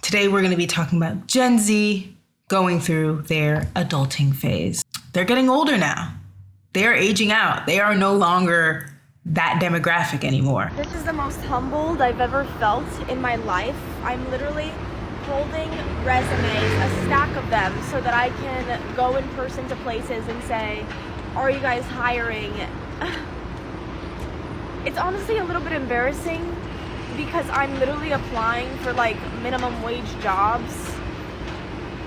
Today we're going to be talking about Gen Z going through their adulting phase. They're getting older now. They are aging out. They are no longer that demographic anymore. This is the most humbled I've ever felt in my life. I'm literally holding resumes, a stack of them, so that I can go in person to places and say, are you guys hiring? It's honestly a little bit embarrassing because I'm literally applying for like minimum wage jobs,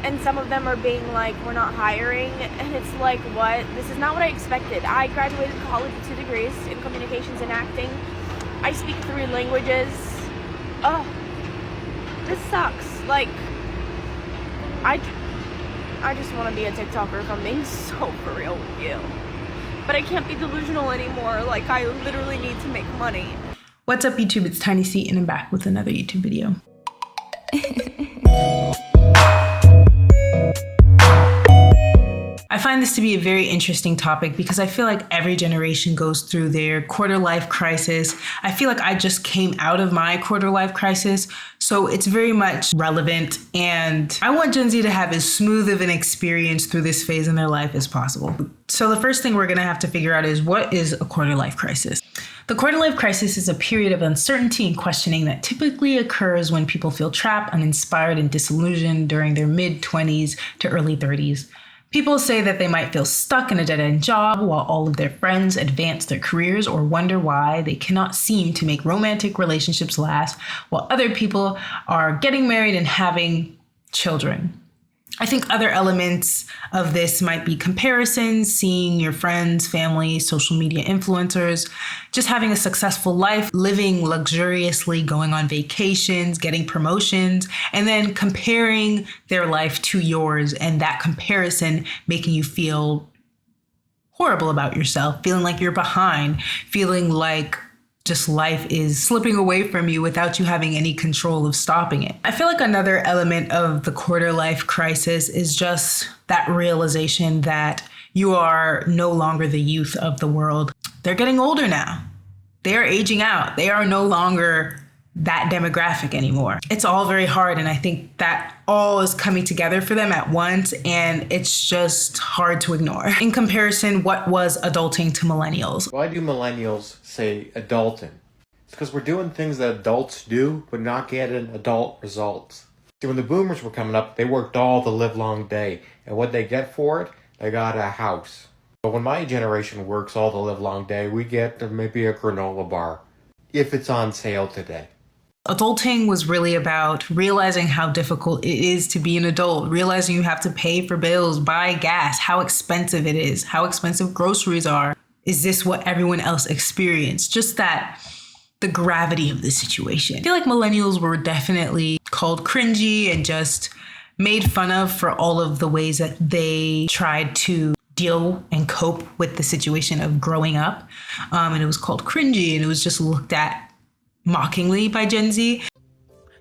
and some of them are being like, we're not hiring, and it's like, what? This is not what I expected. I graduated college with 2 degrees in communications and acting. I speak 3 languages. Oh, this sucks. Like, I just want to be a TikToker, if I'm being so for real with you. But I can't be delusional anymore. Like, I literally need to make money. What's up, YouTube? It's tiny.sey, and I'm back with another YouTube video. I find this to be a very interesting topic because I feel like every generation goes through their quarter life crisis. I feel like I just came out of my quarter life crisis, so it's very much relevant, and I want Gen Z to have as smooth of an experience through this phase in their life as possible. So the first thing we're going to have to figure out is, what is a quarter life crisis? The quarter life crisis is a period of uncertainty and questioning that typically occurs when people feel trapped, uninspired, and disillusioned during their mid-20s to early 30s. People say that they might feel stuck in a dead-end job while all of their friends advance their careers, or wonder why they cannot seem to make romantic relationships last while other people are getting married and having children. I think other elements of this might be comparisons, seeing your friends, family, social media influencers, just having a successful life, living luxuriously, going on vacations, getting promotions, and then comparing their life to yours, and that comparison making you feel horrible about yourself, feeling like you're behind, feeling like just life is slipping away from you without you having any control of stopping it. I feel like another element of the quarter life crisis is just that realization that you are no longer the youth of the world. They're getting older now. They are aging out. They are no longer that demographic anymore. It's all very hard, and I think that all is coming together for them at once, and it's just hard to ignore. In comparison, what was adulting to millennials? Why do millennials say adulting? It's because we're doing things that adults do, but not getting adult results. See, when the boomers were coming up, they worked all the livelong day, and what they get for it? They got a house. But when my generation works all the livelong day, we get maybe a granola bar, if it's on sale today. Adulting was really about realizing how difficult it is to be an adult, realizing you have to pay for bills, buy gas, how expensive it is, how expensive groceries are. Is this what everyone else experienced? Just that, the gravity of the situation. I feel like millennials were definitely called cringy and just made fun of for all of the ways that they tried to deal and cope with the situation of growing up. And it was called cringy, and it was just looked at mockingly by Gen Z.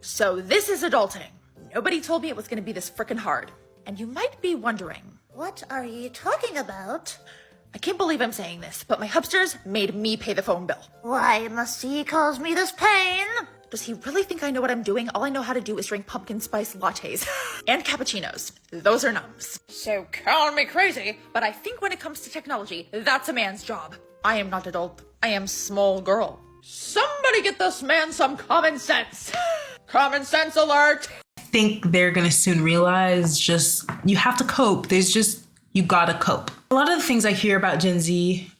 So this is adulting. Nobody told me it was going to be this frickin' hard. And you might be wondering, what are you talking about? I can't believe I'm saying this, but my hubsters made me pay the phone bill. Why must he cause me this pain? Does he really think I know what I'm doing? All I know how to do is drink pumpkin spice lattes and cappuccinos. Those are numbs. So call me crazy, but I think when it comes to technology, that's a man's job. I am not adult. I am small girl. Somebody get this man some common sense. Common sense alert. I think they're going to soon realize just you have to cope. You got to cope. A lot of the things I hear about Gen Z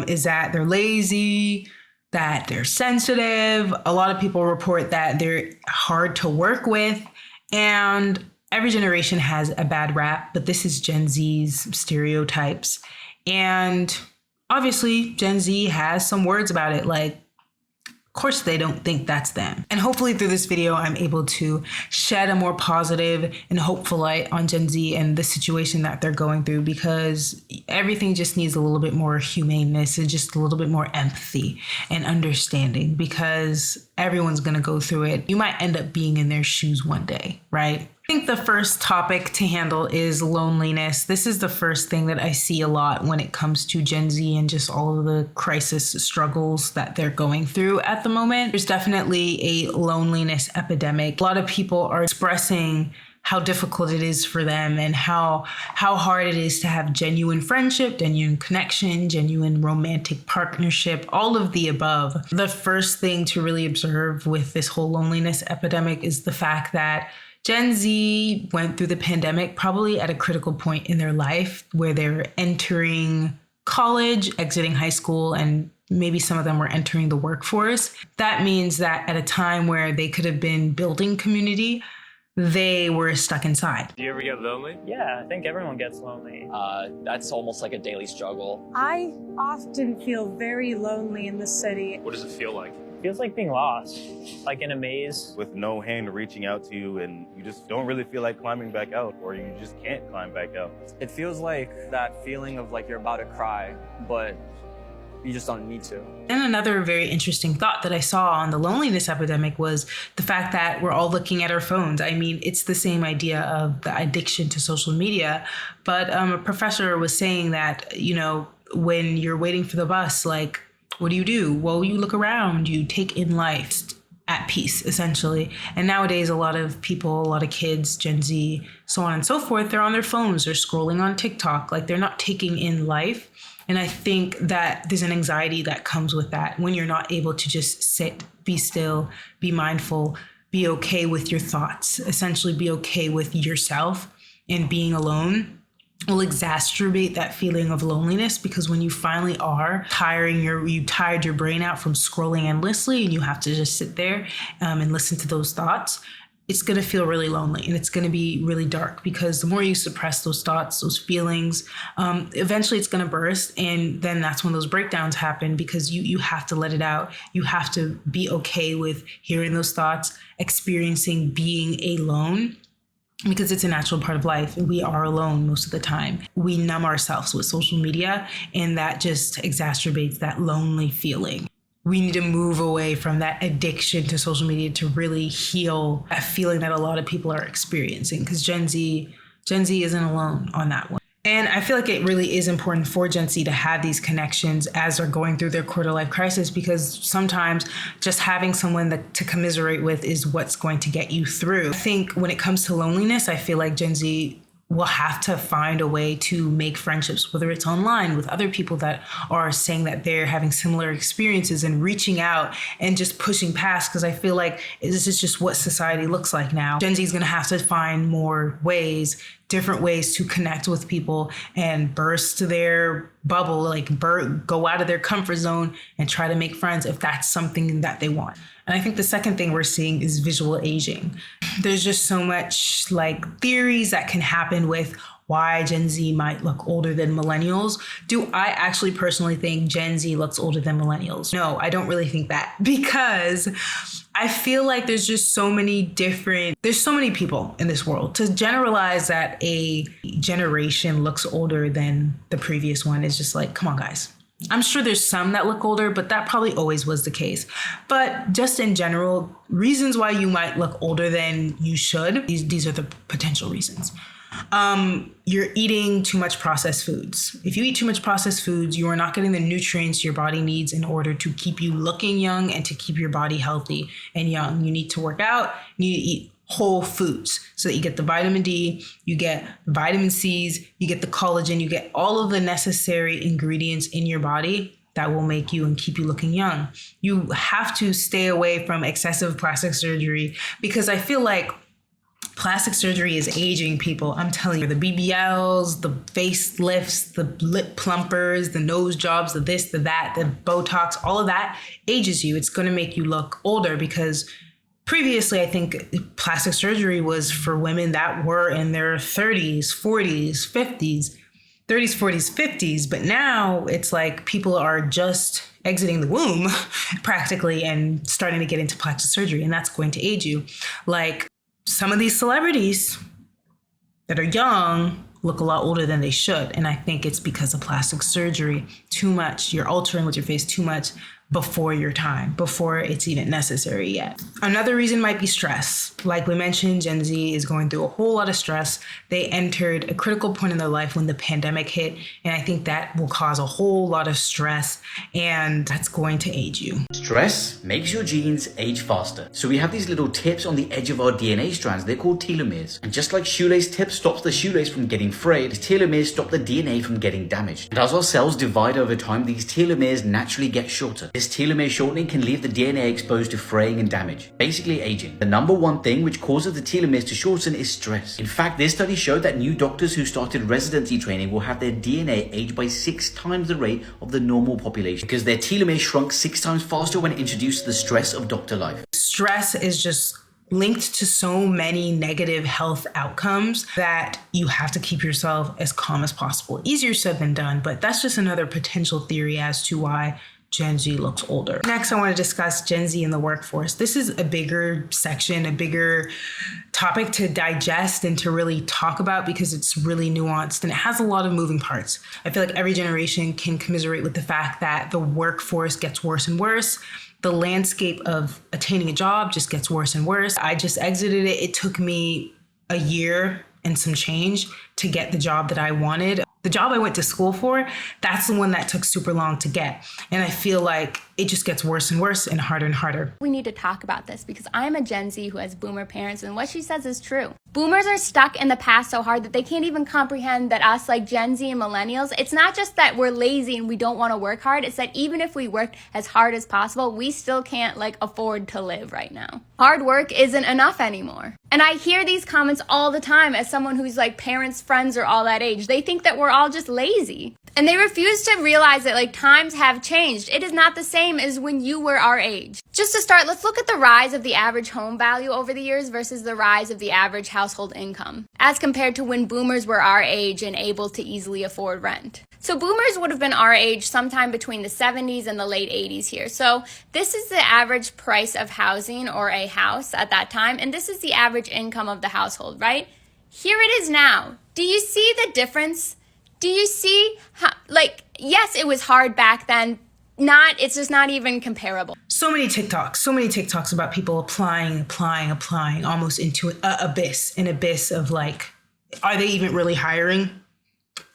is that they're lazy, that they're sensitive. A lot of people report that they're hard to work with, and every generation has a bad rap, but this is Gen Z's stereotypes. And obviously Gen Z has some words about it, like, of course they don't think that's them. And hopefully through this video, I'm able to shed a more positive and hopeful light on Gen Z and the situation that they're going through, because everything just needs a little bit more humaneness and just a little bit more empathy and understanding, because everyone's gonna go through it. You might end up being in their shoes one day, right? I think the first topic to handle is loneliness. This is the first thing that I see a lot when it comes to Gen Z and just all of the crisis struggles that they're going through at the moment. There's definitely a loneliness epidemic. A lot of people are expressing how difficult it is for them and how hard it is to have genuine friendship, genuine connection, genuine romantic partnership, all of the above. The first thing to really observe with this whole loneliness epidemic is the fact that Gen Z went through the pandemic probably at a critical point in their life where they're entering college, exiting high school, and maybe some of them were entering the workforce. That means that at a time where they could have been building community, they were stuck inside. Do you ever get lonely? Yeah, I think everyone gets lonely. That's almost like a daily struggle. I often feel very lonely in the city. What does it feel like? Feels like being lost, like in a maze. With no hand reaching out to you, and you just don't really feel like climbing back out, or you just can't climb back out. It feels like that feeling of like you're about to cry, but you just don't need to. And another very interesting thought that I saw on the loneliness epidemic was the fact that we're all looking at our phones. I mean, it's the same idea of the addiction to social media, but a professor was saying that, you know, when you're waiting for the bus, like, what do? Well, you look around, you take in life at peace, essentially. And nowadays, a lot of people, a lot of kids, Gen Z, so on and so forth, they're on their phones, they're scrolling on TikTok, like they're not taking in life. And I think that there's an anxiety that comes with that when you're not able to just sit, be still, be mindful, be okay with your thoughts, essentially be okay with yourself, and being alone will exacerbate that feeling of loneliness, because when you finally are you tired your brain out from scrolling endlessly and you have to just sit there and listen to those thoughts, it's going to feel really lonely and it's going to be really dark, because the more you suppress those thoughts, those feelings, eventually it's going to burst. And then that's when those breakdowns happen, because you have to let it out. You have to be okay with hearing those thoughts, experiencing being alone, because it's a natural part of life. We are alone most of the time. We numb ourselves with social media, and that just exacerbates that lonely feeling. We need to move away from that addiction to social media to really heal that feeling that a lot of people are experiencing, because Gen Z isn't alone on that one. And I feel like it really is important for Gen Z to have these connections as they're going through their quarter life crisis, because sometimes just having someone to commiserate with is what's going to get you through. I think when it comes to loneliness, I feel like Gen Z will have to find a way to make friendships, whether it's online with other people that are saying that they're having similar experiences, and reaching out and just pushing past, because I feel like this is just what society looks like now. Gen Z is going to have to find more ways, different ways to connect with people and burst their bubble, like go out of their comfort zone and try to make friends if that's something that they want. And I think the second thing we're seeing is visual aging. There's just so much like theories that can happen with why Gen Z might look older than millennials. Do I actually personally think Gen Z looks older than millennials? No, I don't really think that, because I feel like there's so many people in this world. To generalize that a generation looks older than the previous one is just like, come on, guys. I'm sure there's some that look older, but that probably always was the case. But just in general, reasons why you might look older than you should, these are the potential reasons. You're eating too much processed foods. If you eat too much processed foods, you are not getting the nutrients your body needs in order to keep you looking young and to keep your body healthy and young. You need to work out, you need to eat whole foods so that you get the vitamin D, you get the vitamin C's, you get the collagen, you get all of the necessary ingredients in your body that will make you and keep you looking young. You have to stay away from excessive plastic surgery, because I feel like plastic surgery is aging people. I'm telling you, the BBLs, the facelifts, the lip plumpers, the nose jobs, the this, the that, the Botox, all of that ages you. It's going to make you look older, because previously, I think plastic surgery was for women that were in their 30s, 40s, 50s, 30s, 40s, 50s. But now it's like people are just exiting the womb practically and starting to get into plastic surgery. And that's going to age you. Like some of these celebrities that are young look a lot older than they should. And I think it's because of plastic surgery. Too much. You're altering with your face too much. before your time, before it's even necessary yet. Another reason might be stress. Like we mentioned, Gen Z is going through a whole lot of stress. They entered a critical point in their life when the pandemic hit, and I think that will cause a whole lot of stress, and that's going to age you. Stress makes your genes age faster. So we have these little tips on the edge of our DNA strands. They're called telomeres. And just like shoelace tip stops the shoelace from getting frayed, telomeres stop the DNA from getting damaged. And as our cells divide over time, these telomeres naturally get shorter. This telomere shortening can leave the DNA exposed to fraying and damage, basically aging. The number one thing which causes the telomeres to shorten is stress. In fact, this study showed that new doctors who started residency training will have their DNA age by 6 times the rate of the normal population because their telomeres shrunk 6 times faster when introduced to the stress of doctor life. Stress is just linked to so many negative health outcomes that you have to keep yourself as calm as possible. Easier said than done, but that's just another potential theory as to why Gen Z looks older. Next, I want to discuss Gen Z in the workforce. This is a bigger section, a bigger topic to digest and to really talk about because it's really nuanced and it has a lot of moving parts. I feel like every generation can commiserate with the fact that the workforce gets worse and worse. The landscape of attaining a job just gets worse and worse. I just exited it. It took me a year and some change to get the job that I wanted. The job I went to school for, that's the one that took super long to get. And I feel like it just gets worse and worse and harder. We need to talk about this because I'm a Gen Z who has boomer parents, and what she says is true. Boomers are stuck in the past so hard that they can't even comprehend that us, like Gen Z and millennials, it's not just that we're lazy and we don't want to work hard, it's that even if we worked as hard as possible, we still can't afford to live right now. Hard work isn't enough anymore. And I hear these comments all the time as someone whose parents, friends are all that age. They think that we're all just lazy. And they refuse to realize that times have changed. It is not the same as when you were our age. Just to start, let's look at the rise of the average home value over the years versus the rise of the average household income, as compared to when boomers were our age and able to easily afford rent. So boomers would have been our age sometime between the 70s and the late 80s here. So this is the average price of housing or a house at that time, and this is the average income of the household, right? Here it is now. Do you see the difference? Do you see how, yes, it was hard back then. It's just not even comparable. So many TikToks about people applying almost into an abyss of are they even really hiring?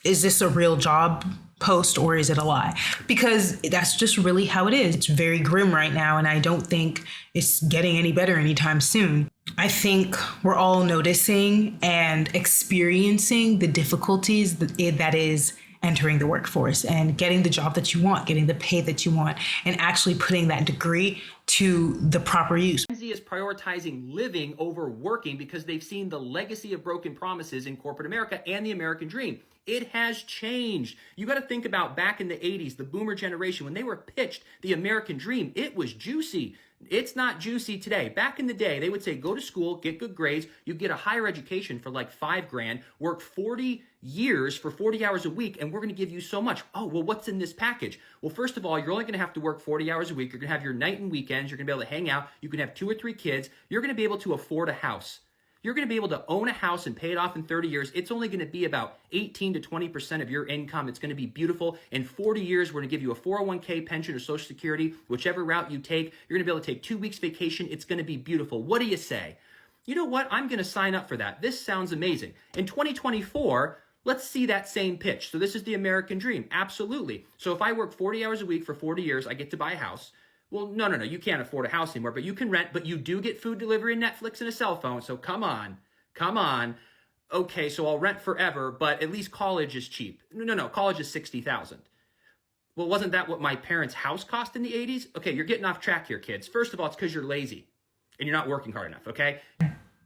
Is this a real job post or is it a lie? Because that's just really how it is. It's very grim right now, and I don't think it's getting any better anytime soon. I think we're all noticing and experiencing the difficulties that is entering the workforce and getting the job that you want, getting the pay that you want, and actually putting that degree to the proper use. Gen Z is prioritizing living over working because they've seen the legacy of broken promises in corporate America and the American dream. It has changed. You got to think about back in the 80s, the boomer generation, when they were pitched the American dream, it was juicy. It's not juicy today. Back in the day, they would say, go to school, get good grades, you get a higher education for $5,000, work 40 years for 40 hours a week, and we're going to give you so much. Oh, well, what's in this package? Well, first of all, you're only going to have to work 40 hours a week. You're going to have your night and weekends. You're going to be able to hang out. You can have 2 or 3 kids. You're going to be able to afford a house. You're going to be able to own a house and pay it off in 30 years. It's only going to be about 18 to 20% of your income. It's going to be beautiful. In 40 years, we're going to give you a 401k pension or Social Security, whichever route you take. You're going to be able to take 2 weeks vacation. It's going to be beautiful. What do you say? You know what? I'm going to sign up for that. This sounds amazing. In 2024, let's see that same pitch. So this is the American dream. Absolutely. So if I work 40 hours a week for 40 years, I get to buy a house. Well, no, you can't afford a house anymore, but you can rent, but you do get food delivery and Netflix and a cell phone, so come on. Okay, so I'll rent forever, but at least college is cheap. No, college is $60,000. Well, wasn't that what my parents' house cost in the 80s? Okay, you're getting off track here, kids. First of all, it's because you're lazy and you're not working hard enough, okay?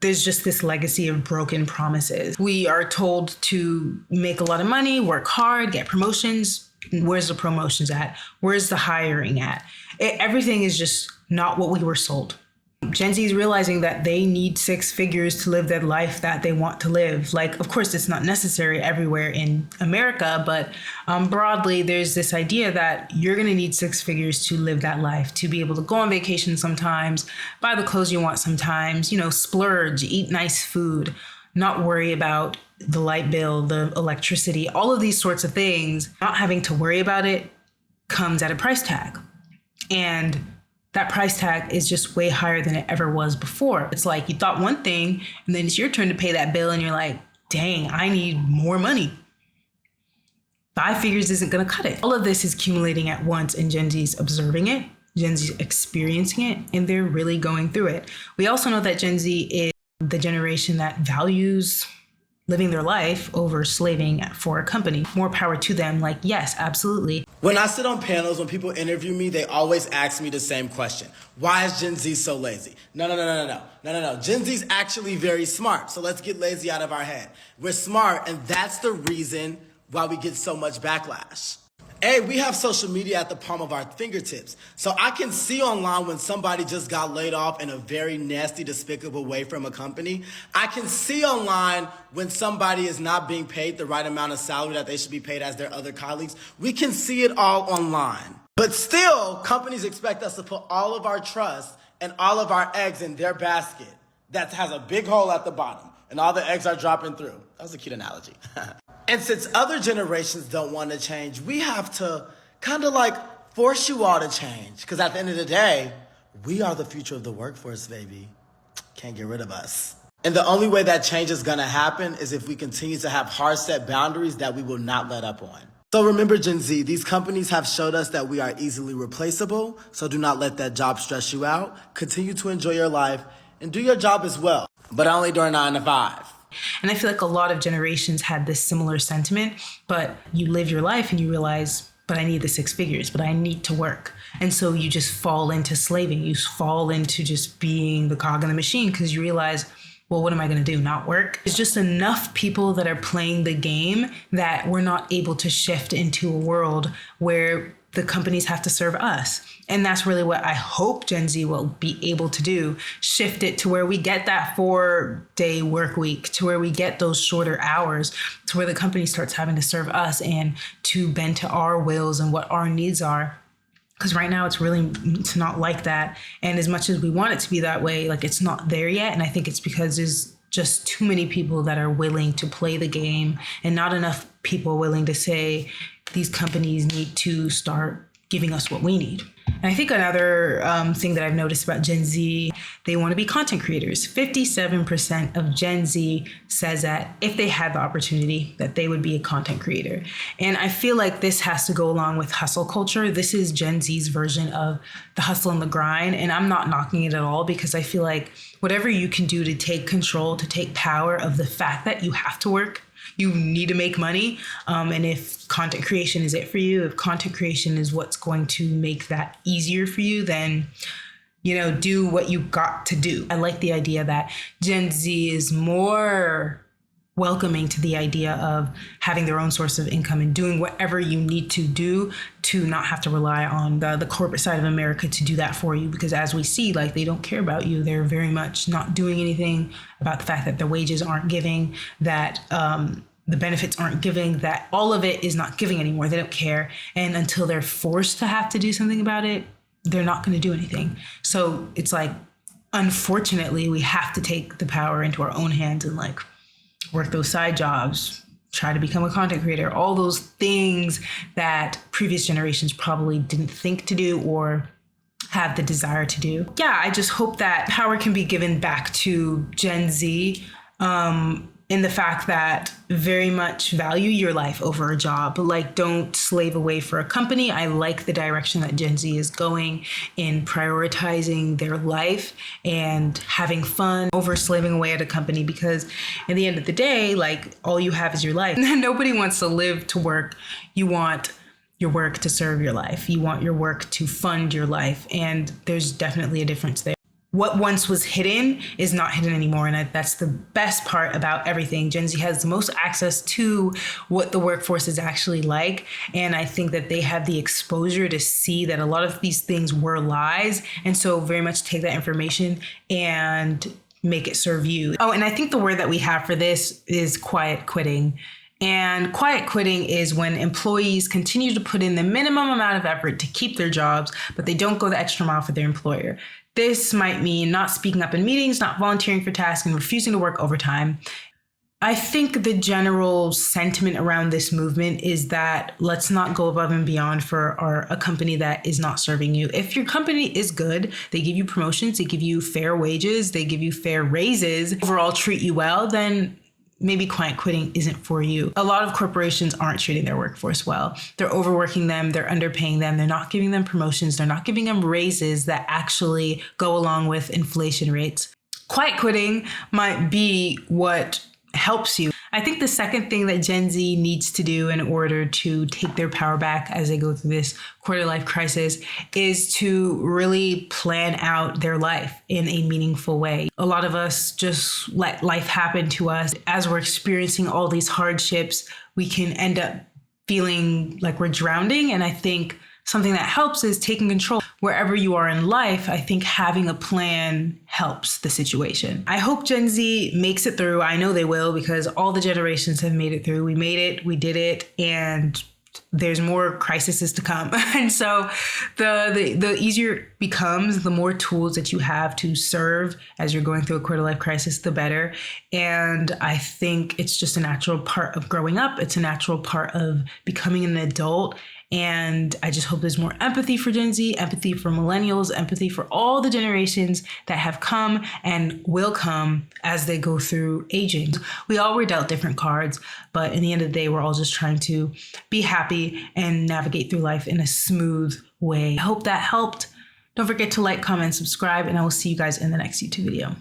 There's just this legacy of broken promises. We are told to make a lot of money, work hard, get promotions. Where's the promotions at? Where's the hiring at? Everything is just not what we were sold. Gen Z is realizing that they need 6 figures to live that life that they want to live. Of course, it's not necessary everywhere in America, but broadly, there's this idea that you're going to need 6 figures to live that life, to be able to go on vacation sometimes, buy the clothes you want sometimes, splurge, eat nice food, not worry about the light bill, the electricity, all of these sorts of things. Not having to worry about it comes at a price tag. And that price tag is just way higher than it ever was before. It's like you thought one thing, and then it's your turn to pay that bill, and you're like, dang, I need more money. 5 figures isn't gonna cut it. All of this is accumulating at once, and Gen Z's observing it, Gen Z's experiencing it, and they're really going through it. We also know that Gen Z is the generation that values living their life over slaving for a company. More power to them. Like, yes, absolutely. When I sit on panels, when people interview me, they always ask me the same question. Why is Gen Z so lazy? No. Gen Z's actually very smart. So let's get lazy out of our head. We're smart, and that's the reason why we get so much backlash. Hey, we have social media at the palm of our fingertips. So I can see online when somebody just got laid off in a very nasty, despicable way from a company. I can see online when somebody is not being paid the right amount of salary that they should be paid as their other colleagues. We can see it all online. But still, companies expect us to put all of our trust and all of our eggs in their basket that has a big hole at the bottom, and all the eggs are dropping through. That was a cute analogy. And since other generations don't want to change, we have to kind of like force you all to change. Because at the end of the day, we are the future of the workforce, baby. Can't get rid of us. And the only way that change is going to happen is if we continue to have hard set boundaries that we will not let up on. So remember, Gen Z, these companies have showed us that we are easily replaceable. So do not let that job stress you out. Continue to enjoy your life and do your job as well, but only during 9 to 5. And I feel like a lot of generations had this similar sentiment, but you live your life and you realize, but I need the 6 figures, but I need to work. And so you just fall into slaving. You fall into just being the cog in the machine because you realize, well, what am I going to do? Not work? There's just enough people that are playing the game that we're not able to shift into a world where the companies have to serve us. And that's really what I hope Gen Z will be able to do. Shift it to where we get that 4-day work week, to where we get those shorter hours, to where the company starts having to serve us and to bend to our wills and what our needs are. Because right now it's not like that. And as much as we want it to be that way, like it's not there yet. And I think it's because there's just too many people that are willing to play the game and not enough people willing to say these companies need to start giving us what we need. And I think another thing that I've noticed about Gen Z, they want to be content creators. 57% of Gen Z says that if they had the opportunity, that they would be a content creator. And I feel like this has to go along with hustle culture. This is Gen Z's version of the hustle and the grind. And I'm not knocking it at all because I feel like whatever you can do to take control, to take power of the fact that you have to work, you need to make money. And if content creation is it for you, if content creation is what's going to make that easier for you, then, do what you got to do. I like the idea that Gen Z is more welcoming to the idea of having their own source of income and doing whatever you need to do to not have to rely on the corporate side of America to do that for you. Because as we see, like, they don't care about you. They're very much not doing anything about the fact that the wages aren't giving, that the benefits aren't giving, that all of it is not giving anymore. They don't care. And until they're forced to have to do something about it, they're not going to do anything. So it's like, unfortunately, we have to take the power into our own hands and work those side jobs, try to become a content creator, all those things that previous generations probably didn't think to do or have the desire to do. Yeah, I just hope that power can be given back to Gen Z in the fact that very much value your life over a job, but don't slave away for a company. I like the direction that Gen Z is going in prioritizing their life and having fun over slaving away at a company, because at the end of the day, all you have is your life. Nobody wants to live to work. You want your work to serve your life. You want your work to fund your life. And there's definitely a difference there. What once was hidden is not hidden anymore. And that's the best part about everything. Gen Z has the most access to what the workforce is actually like. And I think that they have the exposure to see that a lot of these things were lies. And so very much take that information and make it serve you. Oh, and I think the word that we have for this is quiet quitting. And quiet quitting is when employees continue to put in the minimum amount of effort to keep their jobs, but they don't go the extra mile for their employer. This might mean not speaking up in meetings, not volunteering for tasks, and refusing to work overtime. I think the general sentiment around this movement is that let's not go above and beyond for a company that is not serving you. If your company is good, they give you promotions, they give you fair wages, they give you fair raises, overall treat you well, then maybe quiet quitting isn't for you. A lot of corporations aren't treating their workforce well. They're overworking them, they're underpaying them, they're not giving them promotions, they're not giving them raises that actually go along with inflation rates. Quiet quitting might be what helps you. I think the second thing that Gen Z needs to do in order to take their power back as they go through this quarter life crisis is to really plan out their life in a meaningful way. A lot of us just let life happen to us. As we're experiencing all these hardships, we can end up feeling like we're drowning. And I think something that helps is taking control. Wherever you are in life, I think having a plan helps the situation. I hope Gen Z makes it through. I know they will, because all the generations have made it through. We made it, we did it, and there's more crises to come. And so the easier it becomes, the more tools that you have to serve as you're going through a quarter life crisis, the better. And I think it's just a natural part of growing up. It's a natural part of becoming an adult. And I just hope there's more empathy for Gen Z, empathy for millennials, empathy for all the generations that have come and will come as they go through aging. We all were dealt different cards, but in the end of the day, we're all just trying to be happy and navigate through life in a smooth way. I hope that helped. Don't forget to like, comment, subscribe, and I will see you guys in the next YouTube video.